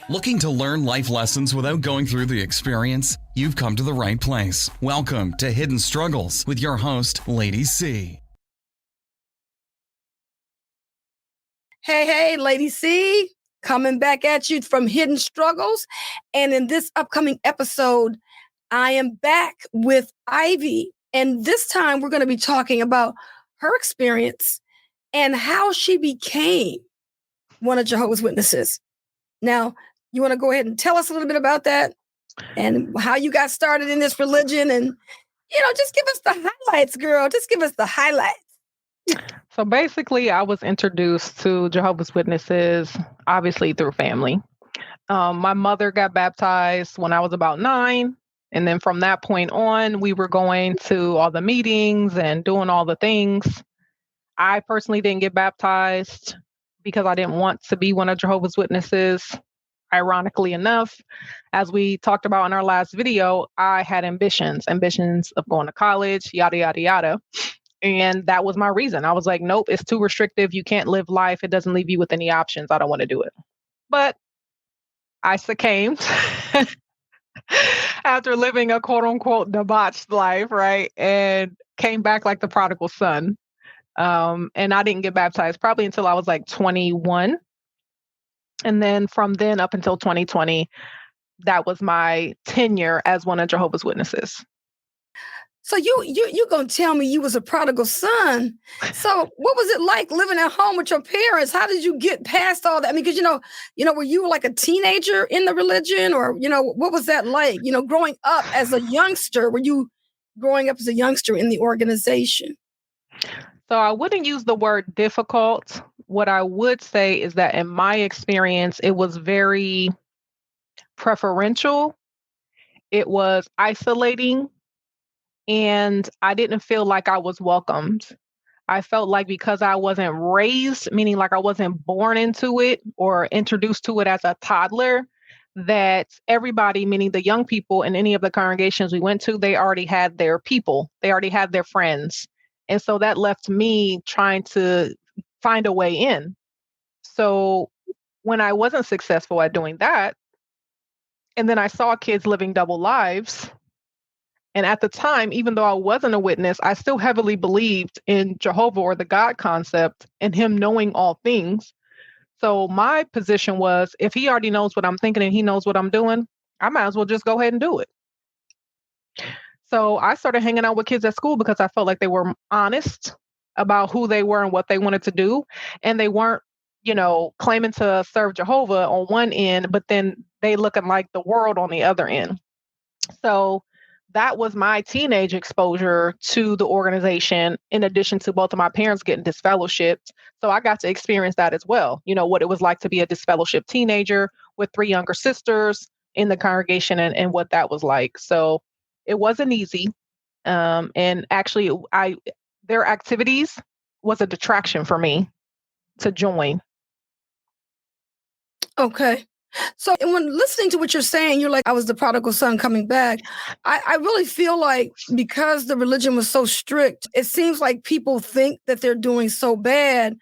Looking to learn life lessons without going through the experience? You've come to the right place. Welcome to Hidden Struggles with your host, Lady Cee. Hey, Lady Cee, coming back at you from Hidden Struggles. And in this upcoming episode, I am back with Ivy. And this time we're going to be talking about her experience and how she became one of Jehovah's Witnesses. Now, you want to go ahead and tell us a little bit about that and how you got started in this religion and, just give us the highlights, girl. Just give us the highlights. So basically, I was introduced to Jehovah's Witnesses, obviously through family. My mother got baptized when I was about 9. And then from that point on, we were going to all the meetings and doing all the things. I personally didn't get baptized because I didn't want to be one of Jehovah's Witnesses. Ironically enough, as we talked about in our last video, I had ambitions of going to college, yada, yada, yada. And that was my reason. I was like, nope, it's too restrictive. You can't live life. It doesn't leave you with any options. I don't want to do it. But I succumbed after living a quote unquote debauched life, right? And came back like the prodigal son. And I didn't get baptized probably until I was like 21. And then from then up until 2020, that was my tenure as one of Jehovah's Witnesses. So you gonna tell me you was a prodigal son? So what was it like living at home with your parents? How did you get past all that? I mean, because were you like a teenager in the religion, or what was that like? Growing up as a youngster, were you growing up as a youngster in the organization? So I wouldn't use the word difficult. What I would say is that in my experience, it was very preferential. It was isolating. And I didn't feel like I was welcomed. I felt like because I wasn't raised, meaning like I wasn't born into it or introduced to it as a toddler, that everybody, meaning the young people in any of the congregations we went to, they already had their people. They already had their friends. And so that left me trying to find a way in. So when I wasn't successful at doing that, and then I saw kids living double lives, and at the time, even though I wasn't a witness, I still heavily believed in Jehovah or the God concept and him knowing all things. So my position was, if he already knows what I'm thinking and he knows what I'm doing, I might as well just go ahead and do it. So I started hanging out with kids at school because I felt like they were honest about who they were and what they wanted to do. And they weren't, claiming to serve Jehovah on one end, but then they looking like the world on the other end. So that was my teenage exposure to the organization, in addition to both of my parents getting disfellowshipped. So I got to experience that as well. What it was like to be a disfellowshipped teenager with 3 younger sisters in the congregation and what that was like. So it wasn't easy. And actually, their activities was a detraction for me to join. Okay. So when listening to what you're saying, you're like, I was the prodigal son coming back. I really feel like because the religion was so strict, it seems like people think that they're doing so bad.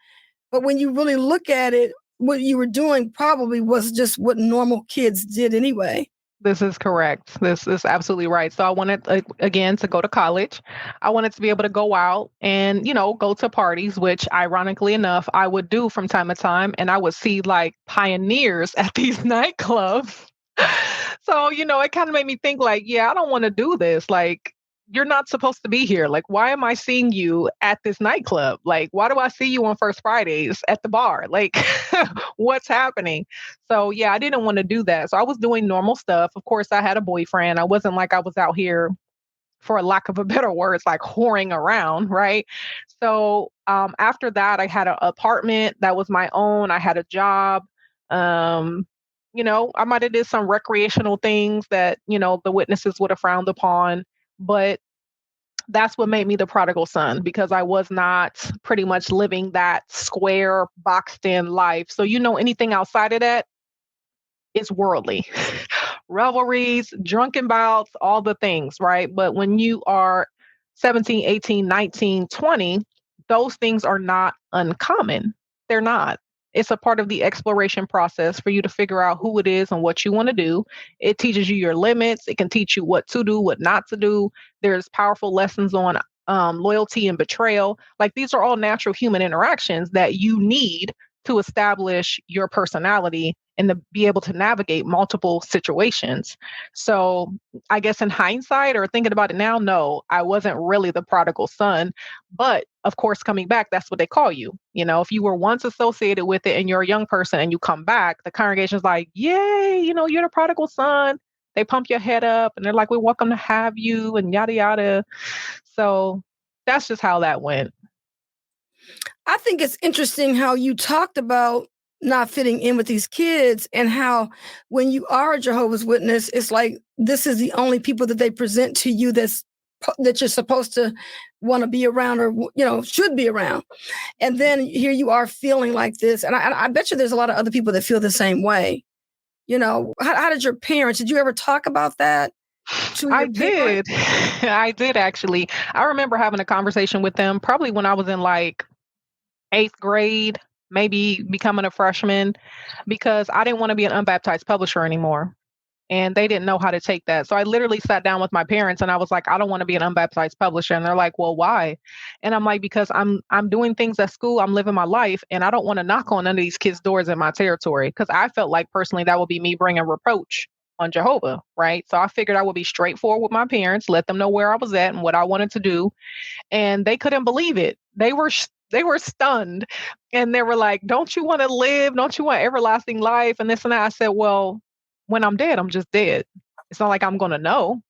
But when you really look at it, what you were doing probably was just what normal kids did anyway. This is correct. This is absolutely right. So I wanted, again, to go to college. I wanted to be able to go out and, go to parties, which ironically enough, I would do from time to time. And I would see like pioneers at these nightclubs. So, it kind of made me think like, yeah, I don't want to do this. Like, you're not supposed to be here. Like, why am I seeing you at this nightclub? Like, why do I see you on First Fridays at the bar? Like, what's happening? So, yeah, I didn't want to do that. So I was doing normal stuff. Of course, I had a boyfriend. I wasn't like I was out here, for a lack of a better word, like whoring around, right? So after that, I had an apartment that was my own. I had a job. I might have did some recreational things that, the witnesses would have frowned upon. But that's what made me the prodigal son, because I was not pretty much living that square, boxed in life. So, anything outside of that is worldly. Revelries, drunken bouts, all the things, right? But when you are 17, 18, 19, 20, those things are not uncommon. They're not. It's a part of the exploration process for you to figure out who it is and what you want to do. It teaches you your limits. It can teach you what to do, what not to do. There's powerful lessons on loyalty and betrayal. Like these are all natural human interactions that you need to establish your personality and to be able to navigate multiple situations. So I guess in hindsight or thinking about it now, no, I wasn't really the prodigal son. But of course, coming back, that's what they call you. You know, if you were once associated with it and you're a young person and you come back, the congregation's like, yay, you know, you're the prodigal son. They pump your head up and they're like, we're welcome to have you and yada, yada. So that's just how that went. I think it's interesting how you talked about not fitting in with these kids and how when you are a Jehovah's Witness, it's like this is the only people that they present to you that you're supposed to want to be around or, you know, should be around. And then here you are feeling like this. And I bet you there's a lot of other people that feel the same way. You know, how did your parents, did you ever talk about that? I did. I did actually. I remember having a conversation with them probably when I was in like 8th grade, maybe becoming a freshman, because I didn't want to be an unbaptized publisher anymore. And they didn't know how to take that. So I literally sat down with my parents and I was like, I don't want to be an unbaptized publisher. And they're like, well, why? And I'm like, because I'm doing things at school, I'm living my life, and I don't want to knock on none of these kids' doors in my territory. Because I felt like personally that would be me bringing reproach on Jehovah, right? So I figured I would be straightforward with my parents, let them know where I was at and what I wanted to do. And they couldn't believe it. They were stunned. And they were like, don't you want to live? Don't you want everlasting life? And this and that. I said, well, when I'm dead, I'm just dead. It's not like I'm going to know.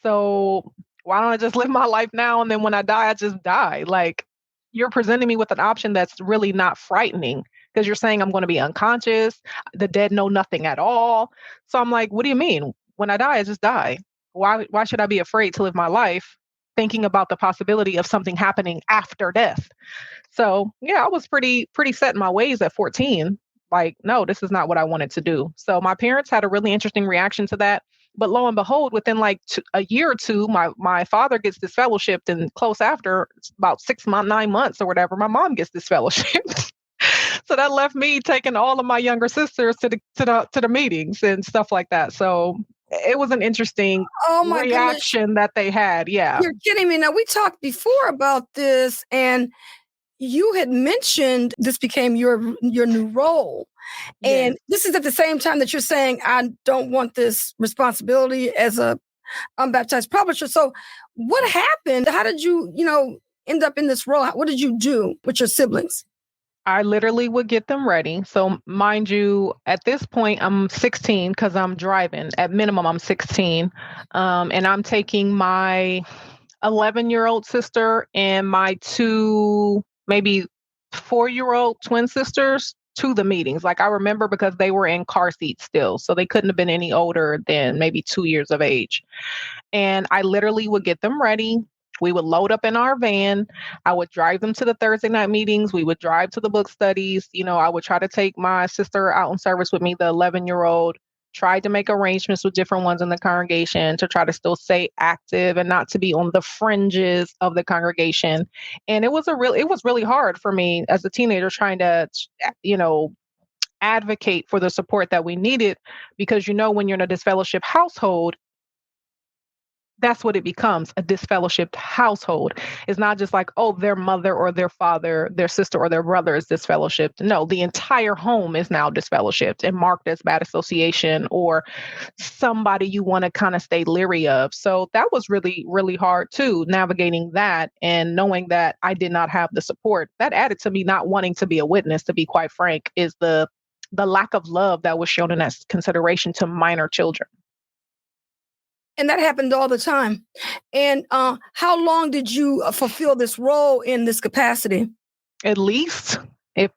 So why don't I just live my life now? And then when I die, I just die. Like, you're presenting me with an option that's really not frightening because you're saying I'm going to be unconscious. The dead know nothing at all. So I'm like, what do you mean? When I die, I just die. Why should I be afraid to live my life thinking about the possibility of something happening after death? So yeah, I was pretty set in my ways at 14. Like, no, this is not what I wanted to do. So my parents had a really interesting reaction to that. But lo and behold, within like a year or two, my father gets disfellowshipped, and close after, about 9 months or whatever, my mom gets disfellowshipped. So that left me taking all of my younger sisters to the meetings and stuff like that. So it was an interesting reaction that they had. Yeah. You're kidding me. Now, we talked before about this, and you had mentioned this became your new role. And yes, this is at the same time that you're saying, I don't want this responsibility as a unbaptized publisher. So what happened? How did you, end up in this role? What did you do with your siblings? I literally would get them ready. So mind you, at this point, I'm 16 because I'm driving. At minimum, I'm 16. And I'm taking my 11-year-old sister and my 2, maybe 4-year-old twin sisters to the meetings. Like, I remember because they were in car seats still. So they couldn't have been any older than maybe 2 years of age. And I literally would get them ready. We would load up in our van. I would drive them to the Thursday night meetings. We would drive to the book studies. I would try to take my sister out in service with me, the 11-year-old, tried to make arrangements with different ones in the congregation to try to still stay active and not to be on the fringes of the congregation. And it was really hard for me as a teenager trying to, advocate for the support that we needed, because, when you're in a disfellowship household, that's what it becomes, a disfellowshipped household. It's not just like, oh, their mother or their father, their sister or their brother is disfellowshipped. No, the entire home is now disfellowshipped and marked as bad association or somebody you want to kind of stay leery of. So that was really, really hard too, navigating that and knowing that I did not have the support. That added to me not wanting to be a witness, to be quite frank, is the lack of love that was shown in that consideration to minor children. And that happened all the time. And how long did you fulfill this role in this capacity? At least,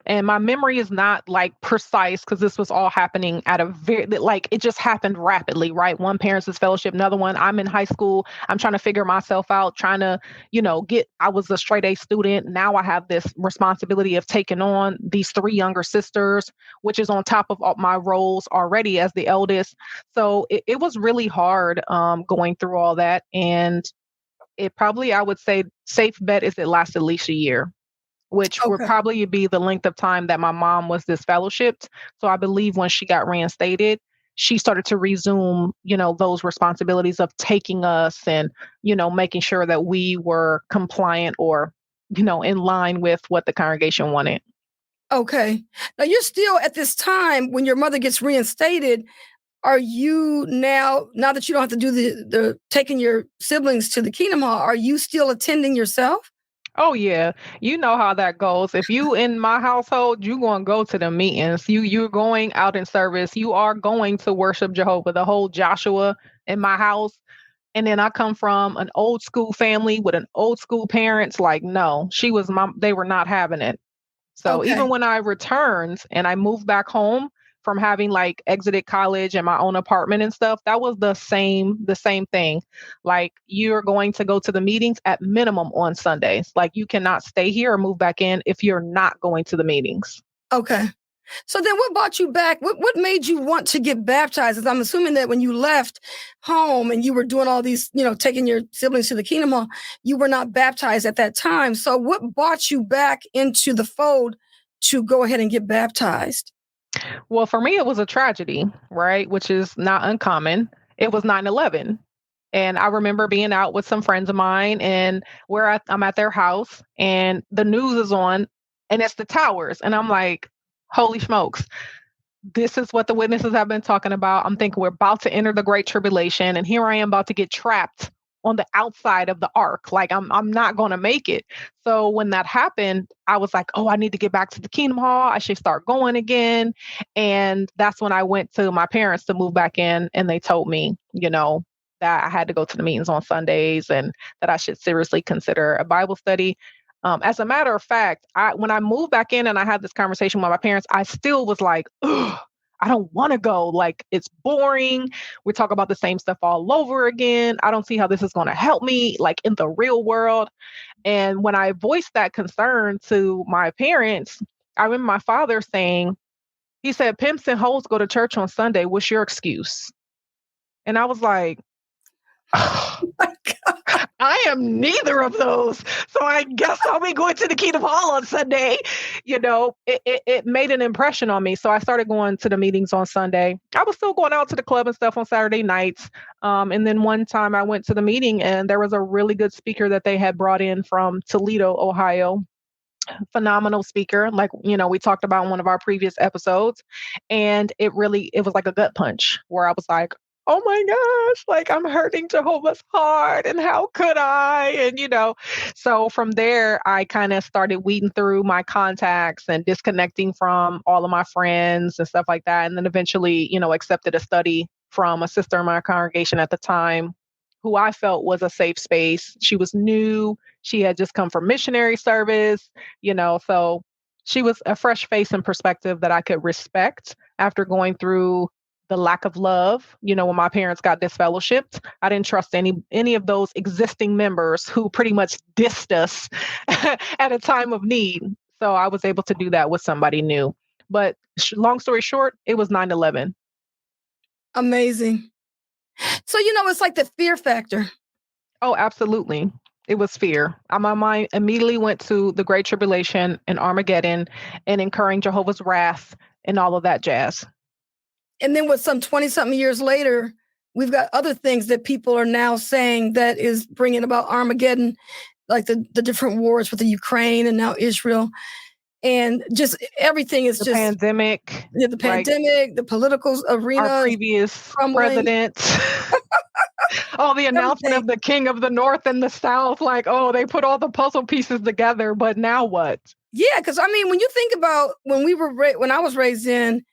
and my memory is not like precise because this was all happening at a it just happened rapidly, right? One parent's disfellowship, another one. I'm in high school. I'm trying to figure myself out, trying to, I was a straight A student. Now I have this responsibility of taking on these 3 younger sisters, which is on top of all my roles already as the eldest. So it was really hard going through all that. And it probably, I would say, safe bet is it lasts at least a year. which would Okay. probably be the length of time that my mom was disfellowshipped. So I believe when she got reinstated, she started to resume, those responsibilities of taking us and, making sure that we were compliant or, in line with what the congregation wanted. Okay. Now you're still at this time when your mother gets reinstated. Are you now that you don't have to do the taking your siblings to the Kingdom Hall, are you still attending yourself? Oh yeah, you know how that goes. If you in my household, you going to go to the meetings. You're going out in service. You are going to worship Jehovah. The whole Joshua in my house. And then I come from an old school family with an old school parents. Like, no, they were not having it. So even Okay. when I returned and I moved back home from having like exited college and my own apartment and stuff, that was the same thing. Like you're going to go to the meetings at minimum on Sundays. Like you cannot stay here or move back in if you're not going to the meetings. Okay. So then what brought you back? What made you want to get baptized? 'Cause I'm assuming that when you left home and you were doing all these, taking your siblings to the Kingdom Hall, you were not baptized at that time. So what brought you back into the fold to go ahead and get baptized? Well, for me, it was a tragedy, right? Which is not uncommon. It was 9/11. And I remember being out with some friends of mine, and I'm at their house, and the news is on, and it's the towers. And I'm like, holy smokes, this is what the witnesses have been talking about. I'm thinking we're about to enter the great tribulation, and here I am about to get trapped on the outside of the ark. Like I'm not going to make it. So when that happened, I was like, oh, I need to get back to the Kingdom Hall. I should start going again. And that's when I went to my parents to move back in, and they told me, that I had to go to the meetings on Sundays and that I should seriously consider a Bible study. As a matter of fact, when I moved back in and I had this conversation with my parents, I still was like, ugh, I don't want to go. Like, it's boring. We talk about the same stuff all over again. I don't see how this is going to help me, like in the real world. And when I voiced that concern to my parents, I remember my father saying, he said, pimps and hoes go to church on Sunday. What's your excuse? And I was like, I am neither of those. So I guess I'll be going to the Kingdom Hall on Sunday. It made an impression on me. So I started going to the meetings on Sunday. I was still going out to the club and stuff on Saturday nights. And then one time I went to the meeting and there was a really good speaker that they had brought in from Toledo, Ohio. Phenomenal speaker. Like, we talked about in one of our previous episodes. And it was like a gut punch where I was like, oh my gosh, like I'm hurting Jehovah's heart and how could I? And, so from there, I kind of started weeding through my contacts and disconnecting from all of my friends and stuff like that. And then eventually, accepted a study from a sister in my congregation at the time who I felt was a safe space. She was new. She had just come from missionary service, so she was a fresh face and perspective that I could respect after going through the lack of love. When my parents got disfellowshipped, I didn't trust any of those existing members who pretty much dissed us at a time of need. So I was able to do that with somebody new. But long story short, it was 9/11. Amazing. So, it's like the fear factor. Oh, absolutely. It was fear. My mind immediately went to the Great Tribulation and Armageddon and incurring Jehovah's wrath and all of that jazz. And then with some 20 something years later, we've got other things that people are now saying that is bringing about Armageddon, like the different wars with the Ukraine and now Israel. And just everything is The just pandemic, the pandemic, the political arena, our previous crumbling. president. Oh, the announcement of the king of the north and the south, like, oh, they put all the puzzle pieces together, but now what? Yeah, because when you think about when I was raised in,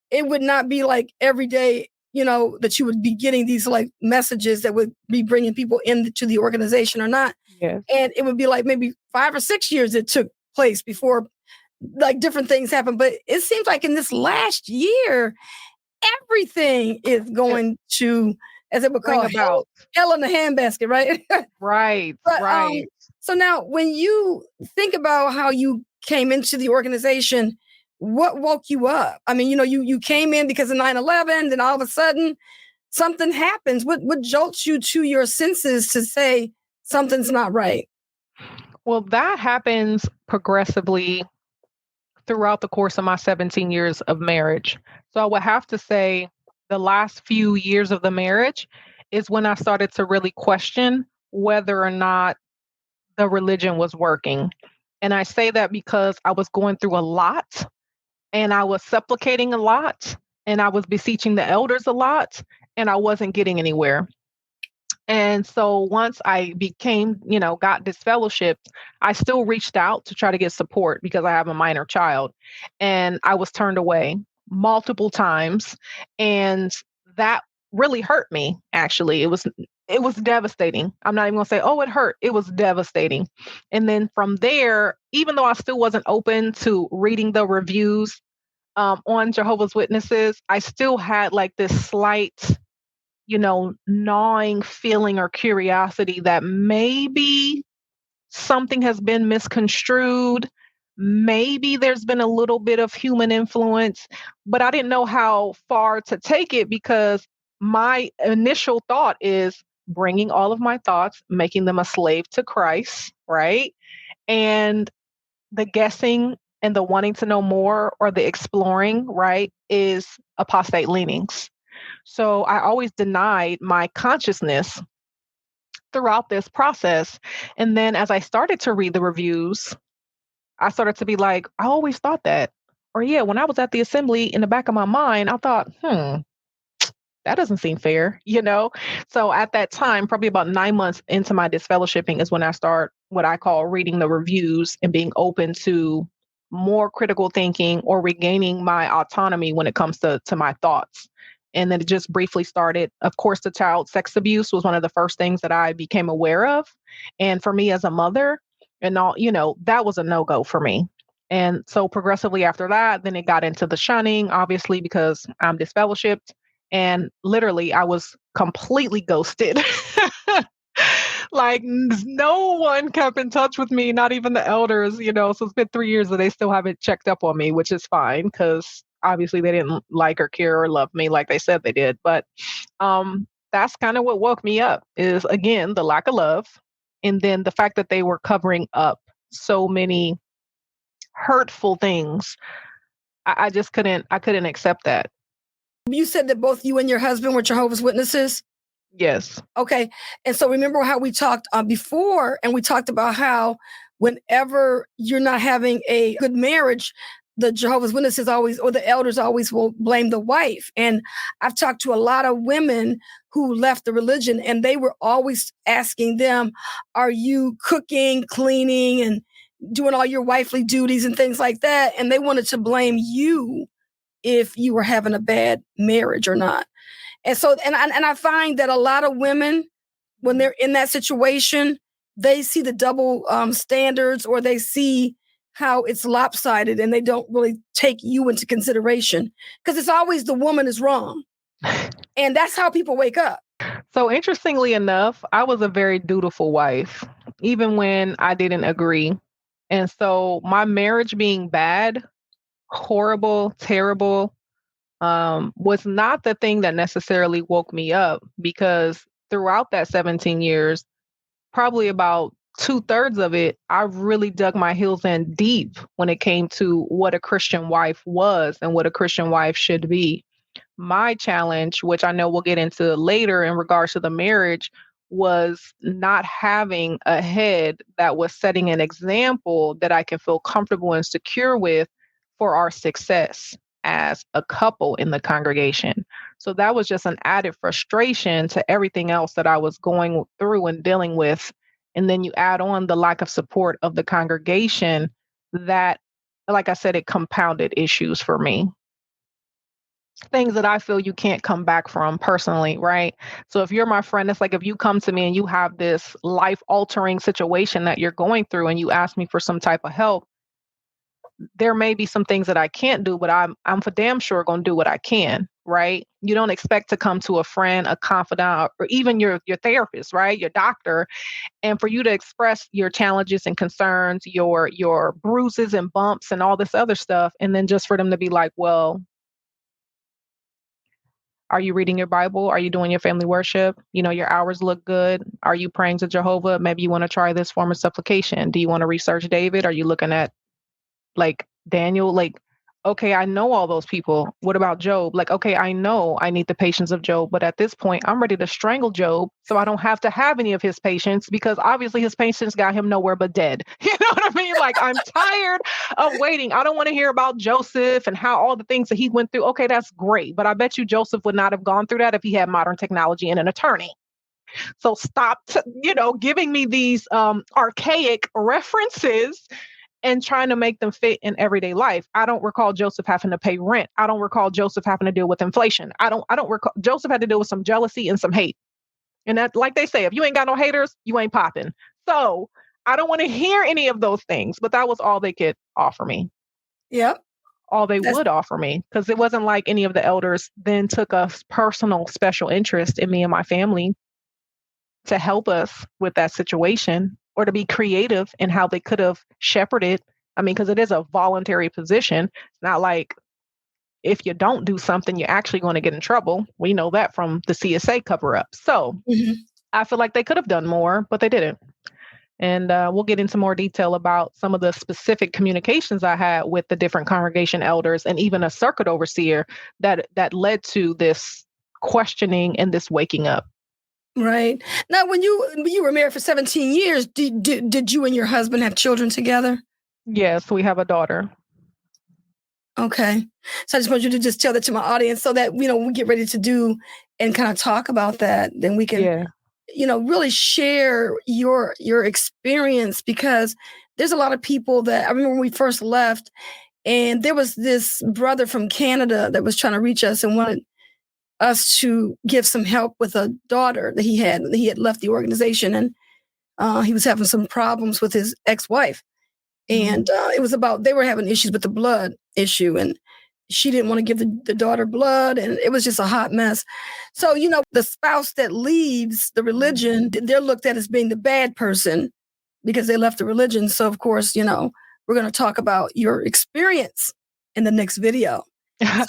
it would not be like every day, that you would be getting these like messages that would be bringing people into the organization or not. Yes. And it would be like maybe 5 or 6 years it took place before like different things happened. But it seems like in this last year, everything is going to, as it would call it, hell in the handbasket, right? Right, right. So now when you think about how you came into the organization, what woke you up? You came in because of 9/11, then all of a sudden something happens. What jolts you to your senses to say something's not right? Well, that happens progressively throughout the course of my 17 years of marriage. So I would have to say the last few years of the marriage is when I started to really question whether or not the religion was working. And I say that because I was going through a lot and I was supplicating a lot and I was beseeching the elders a lot and I wasn't getting anywhere. And so once I became, got disfellowshipped, I still reached out to try to get support because I have a minor child. And I was turned away multiple times. And that really hurt me, actually. It was devastating. I'm not even gonna say, oh, it hurt. It was devastating. And then from there, even though I still wasn't open to reading the reviews on Jehovah's Witnesses, I still had like this slight gnawing feeling or curiosity that maybe something has been misconstrued. Maybe there's been a little bit of human influence, but I didn't know how far to take it because my initial thought is bringing all of my thoughts, making them a slave to Christ, right? And the guessing and the wanting to know more or the exploring, right, is apostate leanings. So I always denied my consciousness throughout this process. And then as I started to read the reviews, I started to be like, I always thought that. Or yeah, when I was at the assembly in the back of my mind, I thought, that doesn't seem fair. So at that time, probably about 9 months into my disfellowshipping is when I start what I call reading the reviews and being open to more critical thinking or regaining my autonomy when it comes to my thoughts. And then it just briefly started. Of course, the child sex abuse was one of the first things that I became aware of. And for me as a mother and all, that was a no-go for me. And so progressively after that, then it got into the shunning, obviously, because I'm disfellowshipped. And literally, I was completely ghosted. Like no one kept in touch with me, not even the elders. So it's been 3 years that they still haven't checked up on me, which is fine because obviously they didn't like or care or love me like they said they did. But that's kind of what woke me up is, again, the lack of love. And then the fact that they were covering up so many hurtful things. I couldn't accept that. You said that both you and your husband were Jehovah's Witnesses? Yes. Okay. And so remember how we talked before, and we talked about how whenever you're not having a good marriage, the Jehovah's Witnesses always, or the elders always will blame the wife. And I've talked to a lot of women who left the religion, and they were always asking them, are you cooking, cleaning, and doing all your wifely duties and things like that? And they wanted to blame you if you were having a bad marriage or not. And so, and I find that a lot of women, when they're in that situation, they see the double standards, or they see how it's lopsided, and they don't really take you into consideration because it's always the woman is wrong. And that's how people wake up. So interestingly enough, I was a very dutiful wife, even when I didn't agree. And so my marriage being bad, horrible, terrible, was not the thing that necessarily woke me up, because throughout that 17 years, probably about 2/3 of it, I really dug my heels in deep when it came to what a Christian wife was and what a Christian wife should be. My challenge, which I know we'll get into later in regards to the marriage, was not having a head that was setting an example that I can feel comfortable and secure with for our success as a couple in the congregation. So that was just an added frustration to everything else that I was going through and dealing with. And then you add on the lack of support of the congregation that, like I said, it compounded issues for me. Things that I feel you can't come back from personally, right? So if you're my friend, it's like if you come to me and you have this life altering situation that you're going through and you ask me for some type of help, there may be some things that I can't do, but I'm for damn sure going to do what I can, right? You don't expect to come to a friend, a confidant, or even your therapist, right? Your doctor, and for you to express your challenges and concerns, your bruises and bumps and all this other stuff, and then just for them to be like, well, Are you reading your Bible? Are you doing your family worship? You know, your hours look good. Are you praying to Jehovah? Maybe you want to try this form of supplication. Do you want to research David? Are you looking at like Daniel? Like, okay, I know all those people. What about Job? Like, okay, I know I need the patience of Job, but at this point, I'm ready to strangle Job so I don't have to have any of his patience, because obviously his patience got him nowhere but dead. You know what I mean? Like, I'm tired of waiting. I don't want to hear about Joseph and how all the things that he went through. Okay, that's great. But I bet you Joseph would not have gone through that if he had modern technology and an attorney. So stop, giving me these archaic references and trying to make them fit in everyday life. I don't recall Joseph having to pay rent. I don't recall Joseph having to deal with inflation. I don't recall Joseph had to deal with some jealousy and some hate. And that, like they say, if you ain't got no haters, you ain't popping. So I don't want to hear any of those things, but that was all they could offer me. Yep. All they would offer me, because it wasn't like any of the elders then took a personal special interest in me and my family to help us with that situation, or to be creative in how they could have shepherded. I mean, because it is a voluntary position. It's not like if you don't do something, you're actually going to get in trouble. We know that from the CSA cover up. So I feel like they could have done more, but they didn't. And we'll get into more detail about some of the specific communications I had with the different congregation elders and even a circuit overseer that led to this questioning and this waking up. Right. Now, when you were married for 17 years, did you and your husband have children together? Yes, we have a daughter. Okay. So I just want you to just tell that to my audience so that, we get ready to do and kind of talk about that. Then we can, really share your experience, because there's a lot of people that I remember when we first left, and there was this brother from Canada that was trying to reach us and wanted us to give some help with a daughter that he had. He had left the organization, and he was having some problems with his ex-wife. And it was about, they were having issues with the blood issue, and she didn't want to give the daughter blood, and it was just a hot mess. So, the spouse that leaves the religion, they're looked at as being the bad person because they left the religion. So, of course, we're going to talk about your experience in the next video.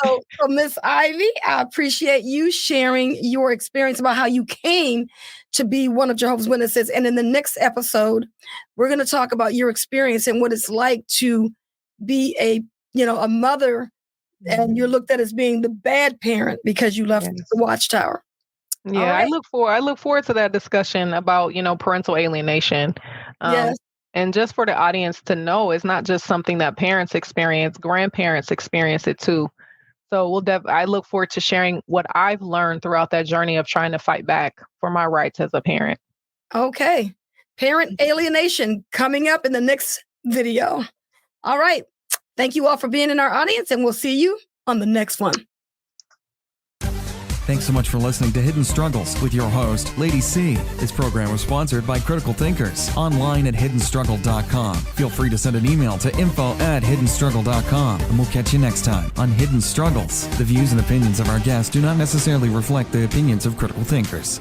So Miss Ivy, I appreciate you sharing your experience about how you came to be one of Jehovah's Witnesses. And in the next episode, we're going to talk about your experience and what it's like to be a mother, and you're looked at as being the bad parent because you left the Watchtower. Yeah, right. I look forward to that discussion about, parental alienation. Yes. And just for the audience to know, it's not just something that parents experience, grandparents experience it too. So I look forward to sharing what I've learned throughout that journey of trying to fight back for my rights as a parent. Okay. Parent alienation coming up in the next video. All right. Thank you all for being in our audience, and we'll see you on the next one. Thanks so much for listening to Hidden Struggles with your host, Lady Cee. This program was sponsored by Critical Thinkers, online at hiddenstruggle.com. Feel free to send an email to info@hiddenstruggle.com, and we'll catch you next time on Hidden Struggles. The views and opinions of our guests do not necessarily reflect the opinions of Critical Thinkers.